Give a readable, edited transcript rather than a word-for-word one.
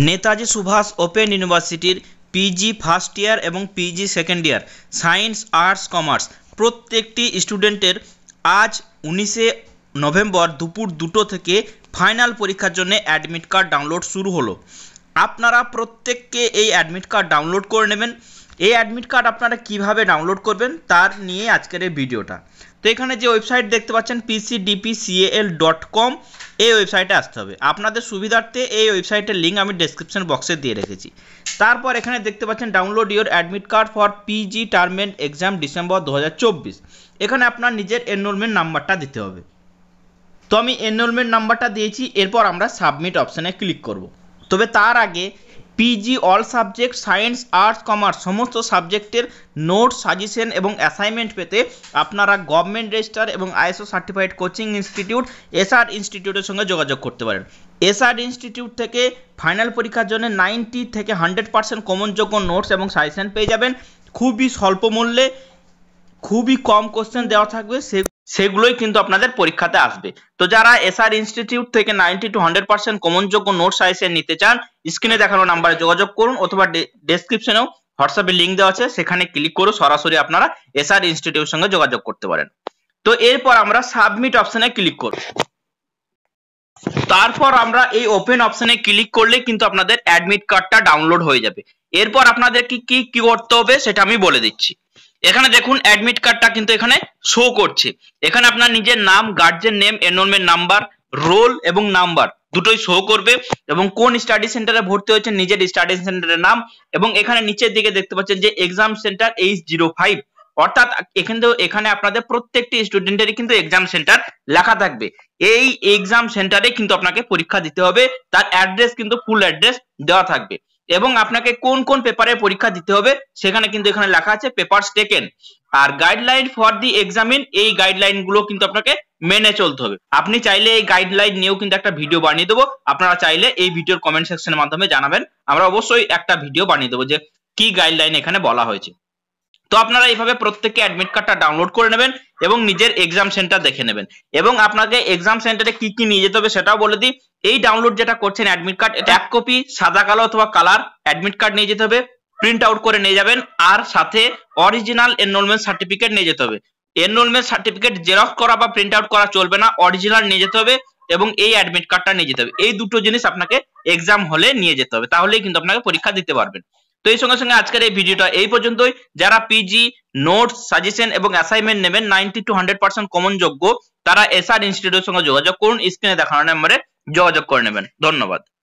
Netaji Subhash open ইউনিভার্সিটির PG first year এবং PG second year science arts commerce প্রত্যেকটি স্টুডেন্টের আজ 19 নভেম্বর দুপুর 2টো থেকে ফাইনাল পরীক্ষার জন্য অ্যাডমিট কার্ড ডাউনলোড শুরু হলো। আপনারা প্রত্যেককে এই অ্যাডমিট কার্ড ডাউনলোড করে নেবেন। এই অ্যাডমিট কার্ড আপনারা কিভাবে ডাউনলোড করবেন তার নিয়ে আজকের এই ভিডিওটা। তো এখানে যে ওয়েবসাইট দেখতে পাচ্ছেন pcdpcal.com, এই ওয়েবসাইটে আসতে হবে। আপনাদের সুবিধার্থে এই ওয়েবসাইটের লিঙ্ক আমি ডেসক্রিপশন বক্সে দিয়ে রেখেছি। তারপর এখানে দেখতে পাচ্ছেন download your admit card for PG term and exam December 2024। এখানে আপনার নিজের এনরোলমেন্ট নাম্বারটা দিতে হবে। তো আমি এনরোলমেন্ট নাম্বারটা দিয়েছি, এরপর আমরা সাবমিট অপশানে ক্লিক করব। তবে তার আগে PG all subject science arts commerce সমস্ত সাবজেক্টের নোট সাজেশন এবং অ্যাসাইনমেন্ট পেতে আপনারা গভর্নমেন্ট রেজিস্টার এবং ISO certified coaching institute SR ইনস্টিটিউটের সঙ্গে যোগাযোগ করতে পারেন। এসআর ইনস্টিটিউট থেকে ফাইনাল পরীক্ষার জন্য 90 থেকে 100% কমনযোগ্য নোটস এবং সাজেশন পেয়ে যাবেন। খুবই স্বল্প মূল্যে, খুবই কম কোশ্চেন দেওয়া থাকবে, সেগুলোই কিন্তু আপনাদের পরীক্ষাতে আসবে। তো যারা এসআর ইনস্টিটিউট থেকে 90 to 100% কমনযোগ্য নোট সাজেশন নিতে চান, স্ক্রিনে দেখানো নাম্বারে যোগাযোগ করুন অথবা ডেসক্রিপশনেও হোয়াটসঅ্যাপে লিঙ্ক দেওয়া আছে, সেখানে ক্লিক করে সরাসরি আপনারা এসআর ইনস্টিটিউটের সঙ্গে যোগাযোগ করতে পারেন। তো এরপর আমরা সাবমিট অপশনে ক্লিক করব। তারপর আমরা এই ওপেন অপশনে ক্লিক করলে কিন্তু আপনাদের অ্যাডমিট কার্ডটা ডাউনলোড হয়ে যাবে। এরপর আপনাদের কি করতে হবে সেটা আমি বলে দিচ্ছি। এখানে দেখুন অ্যাডমিট কার্ডটা কিন্তু এখানে শো করছে। এখানে আপনার নিজের নাম, guardian name, enrolment number, roll এবং নাম্বার দুটোই শো করবে এবং কোন স্টাডি সেন্টারে ভর্তি হয়েছে নিজের স্টাডি সেন্টারের নাম, এবং এখানে নিচের দিকে দেখতে পাচ্ছেন যে এক্সাম সেন্টার H05, অর্থাৎ এখানে আপনাদের প্রত্যেকটি স্টুডেন্টেরই কিন্তু এক্সাম সেন্টার লেখা থাকবে। এই এক্সাম সেন্টারে কিন্তু আপনাকে পরীক্ষা দিতে হবে, তার অ্যাড্রেস কিন্তু ফুল অ্যাড্রেস দেওয়া থাকবে এবং আপনাকে কোন কোন পেপারে পরীক্ষা দিতে হবে সেখানে কিন্তু এখানে লেখা আছে পেপারস টেকেন। আর গাইডলাইন ফর দি এক্সামিন, এই গাইডলাইন গুলো কিন্তু আপনাকে মেনে চলতে হবে। আপনি চাইলে এই গাইডলাইন নিয়েও কিন্তু একটা ভিডিও বানিয়ে দেবো, আপনারা চাইলে এই ভিডিওর কমেন্ট সেকশনের মাধ্যমে জানাবেন, আমরা অবশ্যই একটা ভিডিও বানিয়ে দেবো যে কি গাইডলাইন এখানে বলা হয়েছে। তো আপনারা এইভাবে প্রত্যেককে অ্যাডমিট কার্ডটা ডাউনলোড করে নেবেন এবং নিজের এক্সাম সেন্টার দেখে নেবেন। এবং আপনাকে এক্সাম সেন্টারে কি কি নিয়ে যেতে হবে সেটাও বলে দিই। এই ডাউনলোড যেটা করছেন অ্যাডমিট কার্ড, এটা 1 কপি সাদা কালো অথবা কালার অ্যাডমিট কার্ড নিয়ে যেতে হবে, প্রিন্ট আউট করে নিয়ে যাবেন, আর সাথে অরিজিনাল এনরোলমেন্ট সার্টিফিকেট নিয়ে যেতে হবে। এনরোলমেন্ট সার্টিফিকেট জেরক্স করা বা প্রিন্ট আউট করা চলবে না, অরিজিনাল নিয়ে যেতে হবে এবং এই অ্যাডমিট কার্ডটা নিয়ে যেতে হবে। এই দুটো জিনিস আপনাকে এক্সাম হলে নিয়ে যেতে হবে, তাহলেই কিন্তু আপনাকে পরীক্ষা দিতে পারবেন। তো এই সঙ্গে সঙ্গে আজকের এই ভিডিওটা এই পর্যন্তই। যারা পিজি নোটস সাজেশন এবং অ্যাসাইনমেন্ট নেবেন 90 to 100% কমনযোগ্য, তারা এসআর ইনস্টিটিউটের সঙ্গে যোগাযোগ করুন, স্ক্রিনে দেখানো নম্বরে যোগাযোগ করে নেবেন। ধন্যবাদ।